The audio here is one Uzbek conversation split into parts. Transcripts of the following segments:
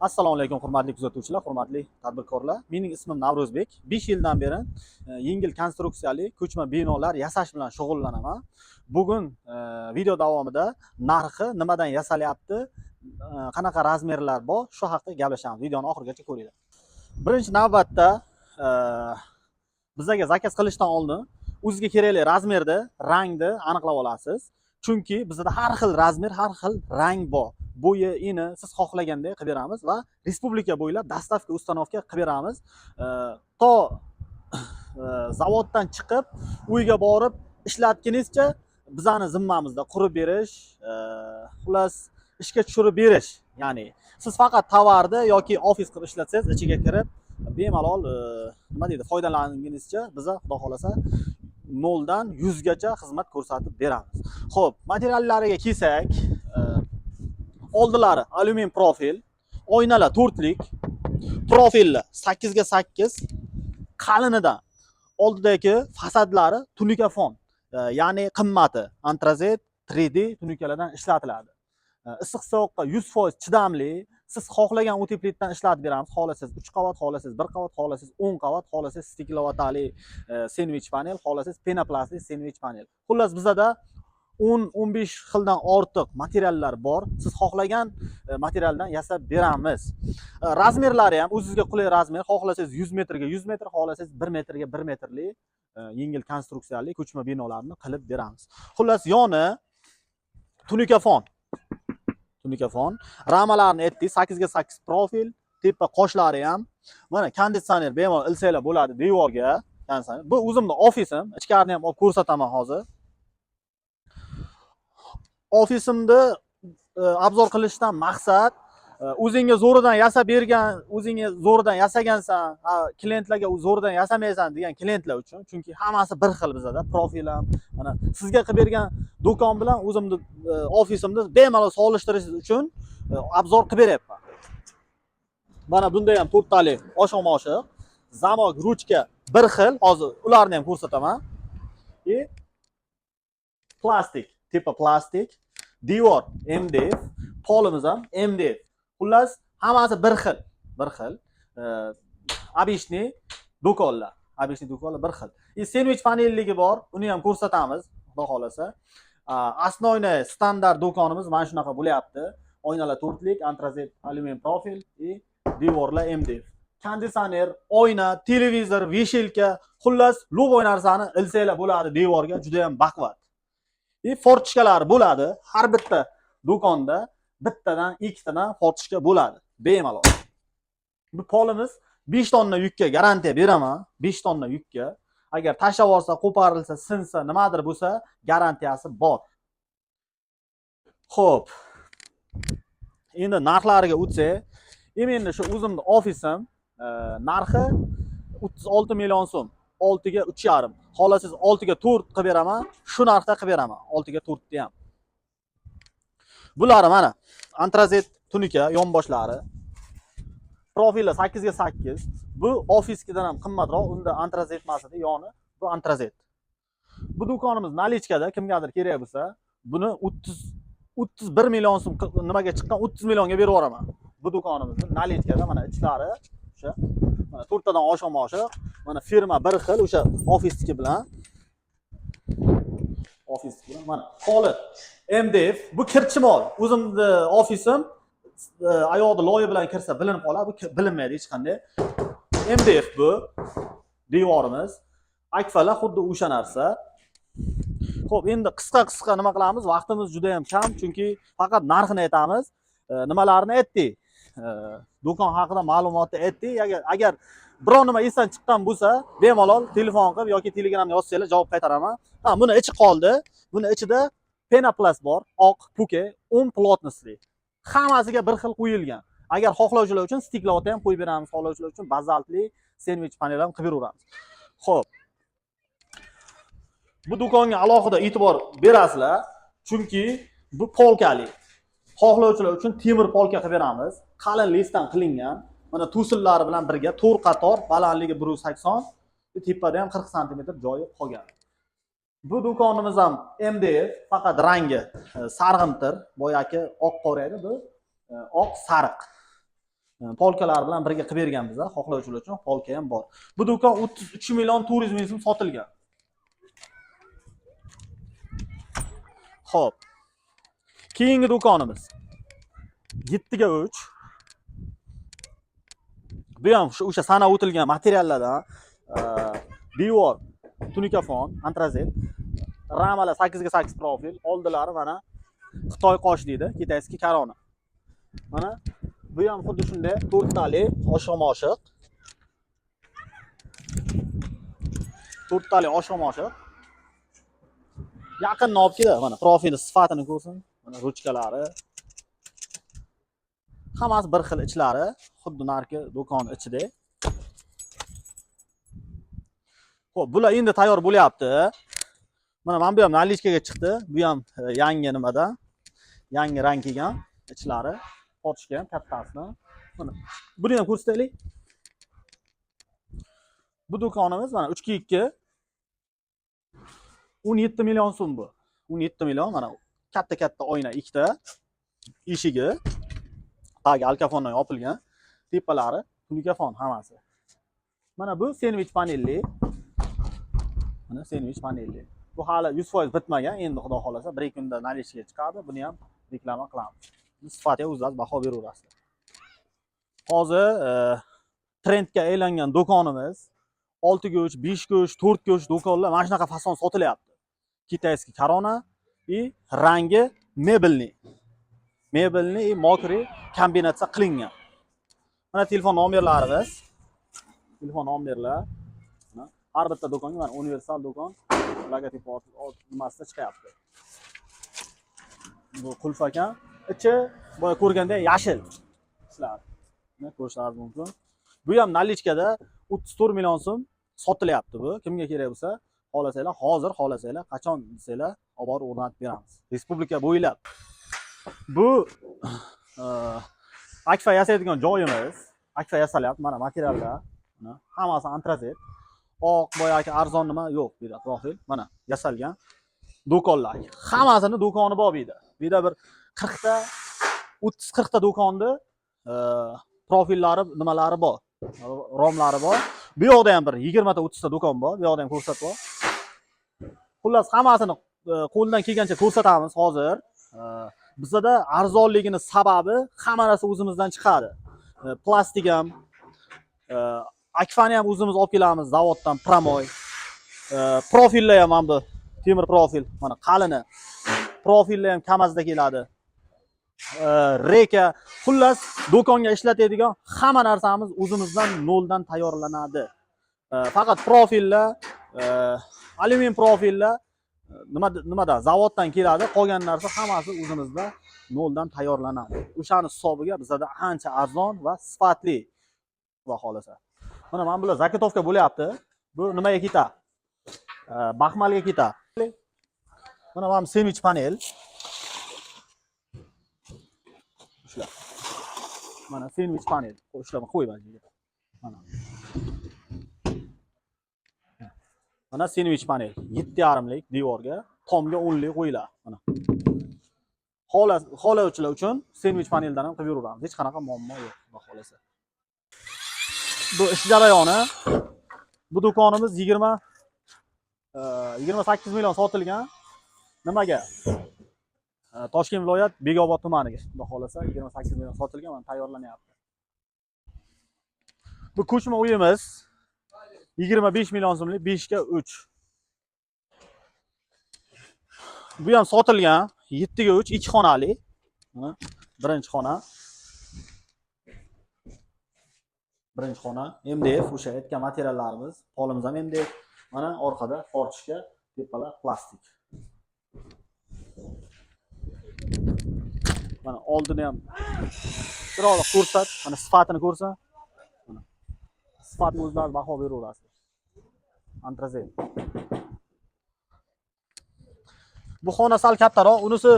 Assalomu alaykum hurmatli kuzatuvchilar, hurmatli tadbirkorlar. Mening ismim Navruzbek. 5 yildan beri yengil konstruksiyali ko'chma binolar yasash bilan shug'ullanaman. Bugun video davomida narxi nimadan yasalyapti, qanaqa razmerlar bor, shu haqida gaplashamiz. Videoni oxirigacha ko'ringlar. Birinchi navbatda bizga zakaz qilishdan oldin o'zingizga kerakli razmerni, rangni aniqlab olasiz. Chunki bizda har xil razmer, har xil rang bor. Bo'yi, eni siz xohlagandek qilib beramiz va respublika bo'ylab dastavka ustanovka qilib beramiz. To zavoddan chiqib uyga borib ishlatgunizcha bizani zimmamizda qurib berish, xullas ishga tushirib berish. Ya'ni siz faqat tovarni yoki ofis qilib ishlatsangiz, ichiga kirib bemalol nima deydi, foydalangunizcha biza xudo xolasa 0 dan 100 gacha xizmat ko'rsatib beramiz. Xo'p, materiallariga kelsak, oldilari alyumin profil, oynalar 4lik, profillar 8 ga 8, qalinidan oldidagi fasadlari tunika fon, ya'ni qimmati antrazit 3D tunikalardan ishlatiladi. Issiq sovuqqa 100% chidamli. Siz xohlagan uteplitdan ishlatib beramiz. Xohlasangiz 3 qavat, xohlasangiz 1 qavat, xohlasangiz 10 qavat, xohlasangiz stiklovatali sandwich panel, xohlasangiz penoplastli sandwich panel. Xullas bizada 10-15 xildan ortiq materiallar bor. Siz xohlagan materialdan yasab beramiz. Razmerlari ham o'zingizga qulay razmer. Xohlasangiz 100 metrga 100 metr, xohlasangiz 1 metrga 1 metrli yengil konstruksiyali ko'chma binolarni qilib beramiz. Xullas yoni tunika fon. Ramalarni aytdik, 8 ga 8 profil, tepa qoshlari ham. Mana konditsioner bemalol ilsanglar bo'ladi devorga. Bu o'zimning ofisim, ichkarini ham olib ko'rsataman hozir. Ofisimda obzor qilishdan maqsad o'zingga zo'ridan yasab bergan, o'zingga zo'ridan yasagansan, klientlarga zo'ridan yasamaysan degan klientlar uchun. Chunki hammasi bir xil bizada, profil ham. Mana sizga qilib bergan do'kon bilan o'zimning ofisimni bemalol solishtirish uchun obzor qilib beryapman. Mana bunda ham to'rttali oshiq-moshiq, zamok, ruchka bir xil. Hozir ularni ham ko'rsataman. Plastik, tipa plastik, devor MDF, polimiz ham MDF. Xullas hammasi bir xil. Обычный do'konlar, bir xil. Sandwich panelligi bor, uni ham ko'rsatamiz, xudo xolasa. Основной standart do'konimiz mana shunaqa bo'lyapti. Oynalar 4lik, antrazit alyumin profil, devorlar MDF. Konditsioner, oyna, televizor, veshelka, xullas любой narsani ilsanglar bo'ladi devorga, juda ham baquvvat. Fortishkalar bo'ladi. Har bitta do'konda bittadan, ikkitadan fortishka bo'ladi. Bemalol. Bu polimiz 5 tonna yukka garantiya beraman. 5 tonna yukka. Agar tashlab yuborsa, qo'parilsa, sinsa, nimadir bo'lsa, garantiyasi bor. Xo'p. Endi narxlariga o'tsak, endi shu o'zimning ofisim narxi 36 million so'm. 6 ga 3,5. Xohlasangiz 6 ga 4 qilib beraman, shu narxda qilib beraman. 6 ga 4 ham. Bular mana antrazit tunika yonboshlari. Profili 8 ga 8. Bu ofisdan ham qimmatroq, unda antrazit emasdi, yoni bu antrazit. Bu do'konimiz nalichkada, kimgadir kerak bo'lsa, buni 31 million so'm nimaga chiqqan, 30 millionga berib yuboraman. Bu do'konimizni nalichkada mana ichlari o'sha mana to'rttadan oshiq-moshiq, mana firma bir xil, o'sha ofisniki bilan. Mana holi MDF, bu kirchimol. O'zimning ofisim ayoqda loyi bilan kirsa bilinib qoladi, bu bilinmaydi hech qanday. MDF bu devorimiz. Akfalar xuddi o'sha narsa. Xo'p, endi qisqa nima qilamiz? Vaqtimiz juda ham kam, chunki faqat narxini aytamiz. Nimalarni aytdik? Do'kon haqida ma'lumotni aytdik. Agar biror nima esdan chiqqan bo'lsa, bemalol telefon qilib yoki Telegramga yozsanglar javob qaytaraman. Buni ichi qoldi. Buni ichida penoplast bor, oq, puke, 10 plotnostli. Hammasiga bir xil qo'yilgan. Agar xohlovchilar uchun stiklovata ham qo'yib beramiz, xohlovchilar uchun bazaltli sandwich panel ham qilib beramiz. Xo'p. Bu do'konga alohida e'tibor berasizlar, chunki bu polkali. Xohlovchilar uchun temir polka qilib beramiz. Qalin lesdan qilingan. Mana to'sinlari bilan birga 4 qator, balandligi 180, tepada ham 40 sm joyi qolgan. Bu do'konimiz ham MDF, faqat rangi sarg'imtir, boyaki oq qora edi, bu oq sariq. polkalar bilan birga qilib berganmiz, xohlovchilar uchun polka ham bor. Bu do'kon 33 million 400 ming so'm sotilgan. Xo'p. Keyingi do'konimiz 7 ga 3. Bu ham o'sha sanab o'tilgan materiallardan Dior tunikafon, antrazit, ramalar 8 ga 8 profil, oldilari mana Xitoy qosh deydi, kitayskiy korona. Mana bu ham xuddi shunday 4 tali oshqomashiq. 4 tali oshqomashiq. Yaqinni olib keldi. Mana profili sifatini ko'rsin. Mana ruchkalari. Hammasi bir xil ichlari, xuddi narki do'kon ichida. Xo'p, bular endi tayyor bo'lyapti. Mana bu ham nalichkaga chiqdi. Bu ham yangi nimada. Yangi rang kelgan ichlari. Ochishga ham kattasini. Mana buni ham ko'rsataylik. Bu do'konimiz mana 3 ga 2 17 million so'm bu. 17 million mana katta oyna ikkita eshigi. Tagi alkafondan yopilgan. Tepalari tunikafon hammasi. Mana bu sandwich panelli. Mana sandwich panelli. Bu hali 100% bitmagan. Endi xudo xolasa 1-2 kunda nalishga chiqadi. Buni ham reklama qilamiz. Sifatiga o'zlari baho beraverasizlar. Hozir trendga aylangan do'konimiz 6 ga 3, 5 ga 3, 4 ga 3 do'konlar mana shunaqa fason sotilyapti. Kitayskiy korona и rangi mebelni. Mebelni и mokri kombinatsiya qilingan. Mana telefon nomerlarimiz. Telefon nomerlar. Har bitta do'konga mana universal do'kon logotip nimasida chiqyapti. Bu qulf ekan. Ichi boya ko'rganda yashil. Sizlar ko'rishlaringiz mumkin. Bu ham nalichkada 34 million so'm sotilyapti bu. Kimga kerak bo'lsa, xohlasanglar, hozir xohlasanglar, qachon desanglar, olib borib o'rnatib beramiz. Respublika bo'ylab. Bu akfa yasaydigan joyimiz. Akfa yasalyapti. Mana materiallar. Mana hammasi antrazit. Oq boyaki arzon nima yo'q bu yerda profil. Mana yasalgan do'konlar. Hammasini do'koni bor bu yerda. Bu yerda bir 40 ta 30-40 ta do'konni profillari nimalari bor. Romlari bor. Bu yoqda ham bir 20 ta 30 ta do'kon bor. Bu yoqda ham ko'rsatib. Xullas hammasini qo'ldan kelgancha ko'rsatamiz hozir. Bizda arzonligini sababi hamma narsa o'zimizdan chiqadi. Plastik ham, akfani ham o'zimiz olib kelamiz zavoddan Pramoy. Profillar ham mana bu temir profil, mana qalini. Profillar ham Kamazda keladi. Reka, xullas do'konga ishlatadigan hamma narsamiz o'zimizdan noldan tayyorlanadi. Faqat profillar, alyumin profillar nimada zavoddan keladi, qolgan narsa hammasi o'zimizda noldan tayyorlanadi. O'shani hisobiga bizda ancha arzon va sifatli xudo xolasa. Mana bular zakotovka bo'lyapti. Bu nimaga ketadi? Baxmalga ketadi. Mana sandwich panel. Shular. Mana sandwich panel. Shularni qo'yib mana. Mana sandwich panel 7,5 lik devorga, tomga 10 lik qo'yiladi. Mana. Xohlovchilar uchun sandwich paneldan ham qilib yuraveramiz. Hech qanaqa muammo yo'q, xudo xolasa. Bu ish jarayoni. Bu do'konimiz 28 million sotilgan. Nimaga? Toshkent viloyat Bekobod tumaniga, xudo xolasa 28 million sotilgan, mana tayyorlanyapti. Bu ko'chma uyimiz 25 million so'mlik 5 ga 3. Bu ham sotilgan 7 ga 3 2 xonali. Mana birinchi xona. Birinchi xona MDF o'sha aytgan materiallarimiz, polimiz ham MDF. Mana orqada forchka, tepalar plastik. Mana oldini ham biroq ko'rsat, mana sifatini ko'rsa. Mana sifatni o'zlari baho beraverasiz. Antrazit. Bu xona sal kattaroq, unisi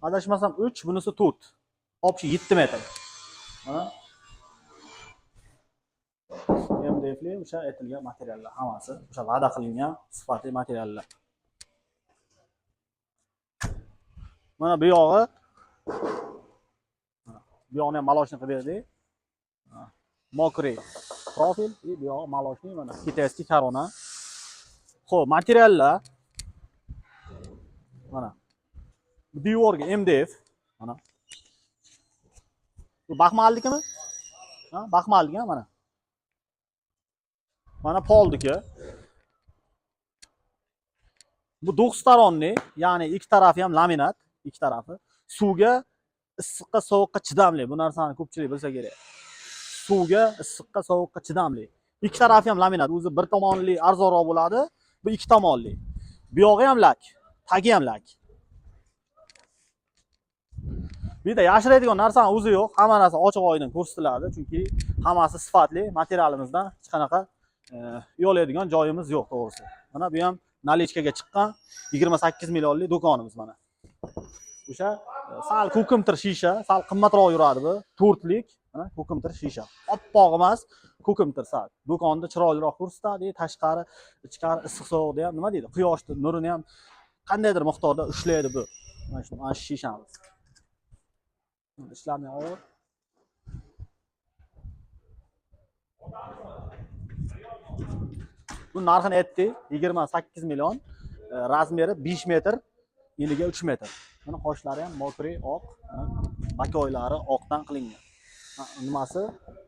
adashmasam 3, bunisi 4. Общий 7 metr. Mana MDFli o'sha aytilgan materiallar hammasi, o'sha va'da qilingan sifatli materiallar. Mana bu yog'i Bu yoqni ham maloshni qilib berdik. Mokriy profil, bu yoq maloshni mana kitayskiy korona. Xo'p, materiallar mana Diorga MDF mana. Bu baxmalnikimi? Ha, baxmalnik mana. Mana poldiki. Bu 9 taronli, ya'ni ikki tarafi ham laminat, ikki tarafi. Suvga, issiqqa, sovuqqa chidamli. Bu narsani ko'pchilik bilsa kerak. Suvga, issiqqa, sovuqqa chidamli. Ikki tarafi ham laminat. O'zi bir tomonli arzonroq bo'ladi, bu ikki tomonli. Bu yog'i ham lak, tagi ham lak. Bu yerda yashiradigan narsani o'zi yo'q. Hamma narsa ochiq oydin ko'rsatiladi, chunki hammasi sifatli materialimizdan hech qanaqa yo'laydigan joyimiz yo'q, to'g'risi. Mana bu ham nalichkaga chiqqan 28 millionlik do'konimiz mana. O'sha sal ko'kimtir shisha, sal qimmatroq yuradi bu, to'rtlik, mana ko'kimtir shisha. Oppoq emas, ko'kimtir sal. Do'konni chiroyliroq ko'rsatadi, tashqari, ichkari issiq sovuqda ham nima deydi? Quyoshning nurini ham qandaydir miqdorda ushlaydi bu. Mana shu shishamiz. Ishlarni og'ir. Bu narxini aytdik, 28 million, razmeri 5 metr, eniga 3 metr. Mana qoshlari ham mokriy oq, bakoylari oqdan qilingan. Nimasi?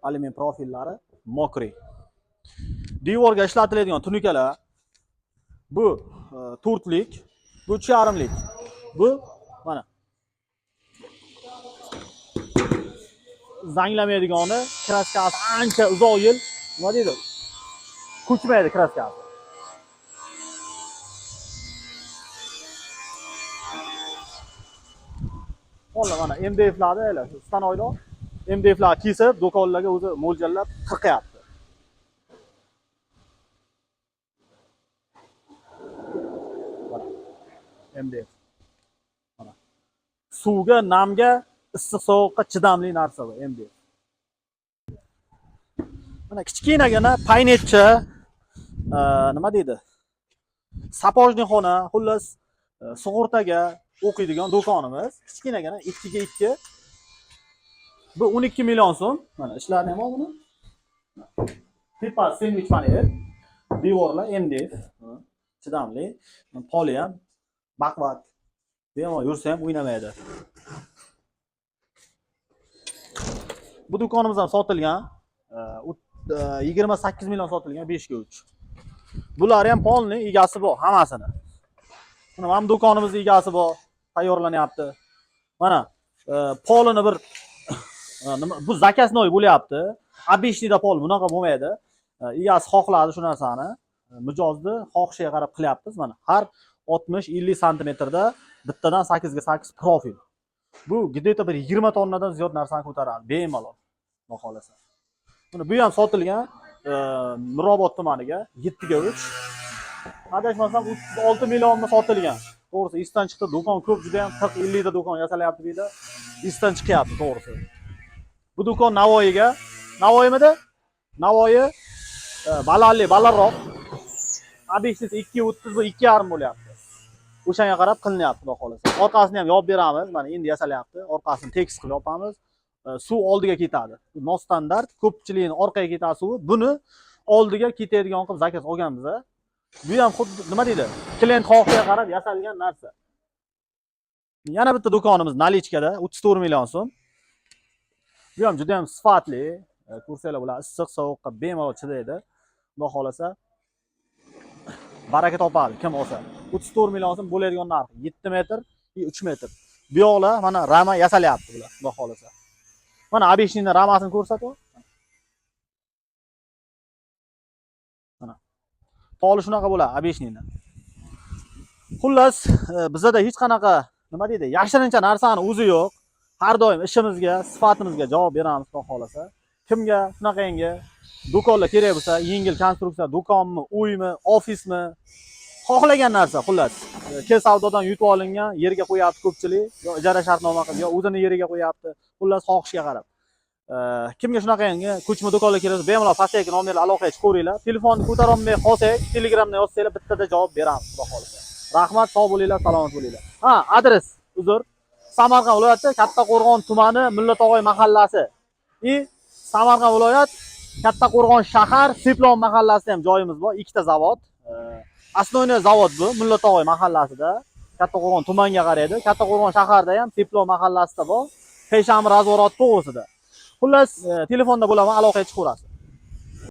Alyumin profillari mokriy. Divorga ishlatiladigan tunikalar bu 4lik, bu 3,5lik. Bu mana zanglamaydigani, kraskasi ancha uzoq yil, nima deydi? Ko'chmaydi kraskasi. Xo'p, mana MDF'larni ayla, stanoyda MDF'lar kesib, do'konlarga o'zi mo'ljallab tiqyapti. Mana MDF. Mana suvga, namga, issiq sovuqqa chidamli narsa bu MDF. Mana kichkinagina paynetcha, nima deydi? Sapojniy xona, xullas sug'urtaga o'qiydigan do'konimiz. Kichkinagina 2 ga 2. Bu 12 million so'm. Mana ishlarni ham buni. Tepa sandwich panel, devorlar MDF, chidamli, poli ham baqvat. Bemalol yursa ham o'ynamaydi. Bu do'konimiz ham sotilgan. 28 million sotilgan 5 ga 3. Bular ham polni egasi bor, hammasini. Mana ham do'konimizning egasi bor, tayyorlanyapti. Mana polini bir nima bu zakasnoy bo'lyapti. Обычныйda pol bunaqa bo'lmaydi. Egasi xohladi shu narsani. Mijozni xohishiga qarab qilyapmiz. Mana har 60-50 santimetrda bittadan 8 ga 8 profil. Bu где-то bir 20 tonnadan ziyod narsani ko'taradi, bemalol. Xudo xolasa. Buni bu ham sotilgan Mirobod tumaniga 7 ga 3. Adashmasam 36 millionga sotilgan. To'g'risi, isdan chiqdi, do'kon ko'p, juda ham 40-50 ta do'kon yasalyapti bu yerda. Isdan chiqyapti, to'g'risi. Bu do'kon Navoiyga, Navoiymidi? Navoiy balandli, balandroq. Обычный 230 bu 2,5 bo'lyapti. O'shanga qarab qilinyapti, xudo xolasa. Orqasini ham yopib beramiz. Mana endi yasalyapti. Orqasini tekis qilib yopamiz. Suv oldiga ketadi. Nostandart, ko'pchilikning orqaga ketadi suvi. Buni oldiga ketadigan qilib zakaz olganmiz. Bu ham xuddi nima deydi? Klient xohishiga qarab yasalgan narsa. Yana bitta do'konimiz Nalichkada 34 million so'm. Bu ham juda ham sifatli. Ko'rsanglar bular issiq sovuqqa bemalol chidaydi. Xudo xolasa baraka topadi kim olsa. 34 million so'm bo'ladigan narx. 7 metr, 3 metr. Bu yoqlar mana rama yasalyapti bular, xudo xolasa. Mana Обычныйning ramasini ko'rsatuv. Mana. Poli shunaqa bo'ladi Обычныйning. Xullas, bizda hech qanaqa nima deydi, yashirincha narsani o'zi yo'q. Har doim ishimizga, sifatimizga javob beramiz, xudo xolasa. Kimga shunaqangi do'konlar kerak bo'lsa, yengil konstruksiya, do'konmi, uymi, ofismi, xohlagan narsa, xullas. Kel savdodan yutib olingan yerga qo'yapti ko'pchilik, yo ijara shartnoma qilib, yo o'zini yeriga qo'yapti. Xullas xohishga qarab. Kimga shunaqangi ko'chma do'konlar kerak bo'lsa, bemalol pastdagi nomerga aloqaga chiqaveringlar. Telefonni ko'tara olmay qolsak, Telegramdan yozsanglar, bittada javob beramiz, xudo xolasa. Rahmat, sog' bo'linglar, salomat bo'linglar. Ha, adres, uzr. Samarqand viloyati Kattaqo'rg'on tumani Mullatog'oy mahallasi. Samarqand viloyat Kattaqo'rg'on shahar Seplon mahallasida ham joyimiz bor. Ikkita zavod. Asnoyniy zavod bu Mullatog'oy mahallasida. Kattaqo'rg'on tumanga qaraydi. Kattaqo'rg'on shaharda ham Seplon mahallasida bor. Peshamir razvorati to'g'risida. Xullas, telefonda bo'laman, aloqaga chiqaverasiz.